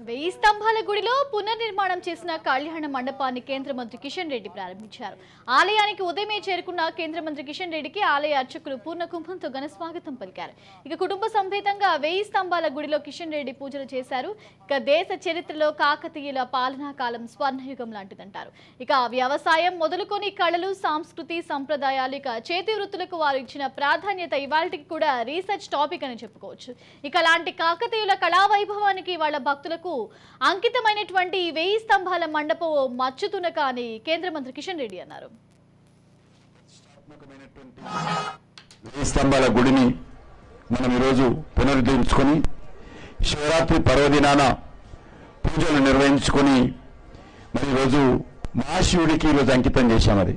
వెయ్యి స్తంభాల గుడిలో పునర్నిర్మాణం చేసిన కళ్యాణ మండపాన్ని కేంద్ర మంత్రి కిషన్ రెడ్డి ప్రారంభించారు. ఆలయానికి ఉదయమే చేరుకున్న కేంద్ర మంత్రి కిషన్ రెడ్డికి ఆలయ అర్చకులు పూర్ణ కుంభంతో ఘన స్వాగతం పలికారు. ఇక కుటుంబ సమేతంగా వెయ్యి స్తంభాల గుడిలో కిషన్ రెడ్డి పూజలు చేశారు. ఇక దేశ చరిత్రలో కాకతీయుల పాలనా కాలం స్వర్ణయుగం లాంటిదంటారు. ఇక వ్యవసాయం మొదలుకొని కళలు, సంస్కృతి, సంప్రదాయాలు, ఇక చేతి వృత్తులకు వారు ఇచ్చిన ప్రాధాన్యత ఇవాళకి కూడా రీసెర్చ్ టాపిక్ అని చెప్పుకోవచ్చు. ఇక అలాంటి కాకతీయుల కళా వైభవానికి వాళ్ళ భక్తులకు అంకితమైనటువంటి వెయ్యి స్తంభాల మండపం మచ్చుతునక అని కేంద్ర మంత్రి కిషన్ రెడ్డి అన్నారు. వెయ్యి స్తంభాల గుడిని మనం ఈరోజు పునరుద్ధరించుకొని శివరాత్రి పర్వదినాన పూజలు నిర్వహించుకొని మరి ఈరోజు మహాశివుడికి ఈరోజు అంకితం చేశాం. అది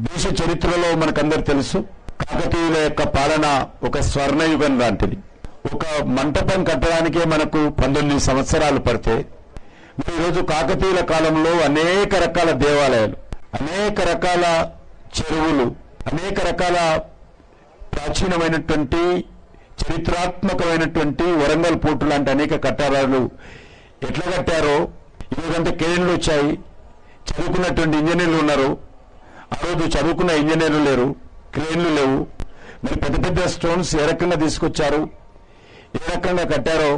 దేశ చరిత్రలో మనకందరూ తెలుసు. కాకతీయుల యొక్క పాలన ఒక స్వర్ణయుగం లాంటిది. ఒక మంటపం కట్టడానికే మనకు 19 సంవత్సరాలు పడితే ఈరోజు కాకతీయుల కాలంలో అనేక రకాల దేవాలయాలు, అనేక రకాల చెరువులు, అనేక రకాల ప్రాచీనమైనటువంటి చరిత్రాత్మకమైనటువంటి వరంగల్ పోర్టు లాంటి అనేక కట్టడాలు ఎట్లా కట్టారో ఈరోజంటే క్రేన్లు వచ్చాయి. చదువుకున్నటువంటి ఇంజనీర్లు ఉన్నారు. ఆ రోజు చదువుకున్న ఇంజనీర్లు లేరు, క్రేన్లు లేవు. మరి పెద్ద పెద్ద స్టోన్స్ ఏ రకంగా తీసుకొచ్చారు, ఏ రకంగా కట్టారో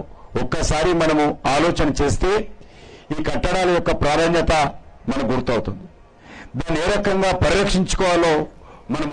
ఒక్కసారి మనము ఆలోచన చేస్తే ఈ కట్టడాల యొక్క ప్రాధాన్యత మనకు గుర్తవుతుంది. దాన్ని ఏ రకంగా పరిరక్షించుకోవాలో మనం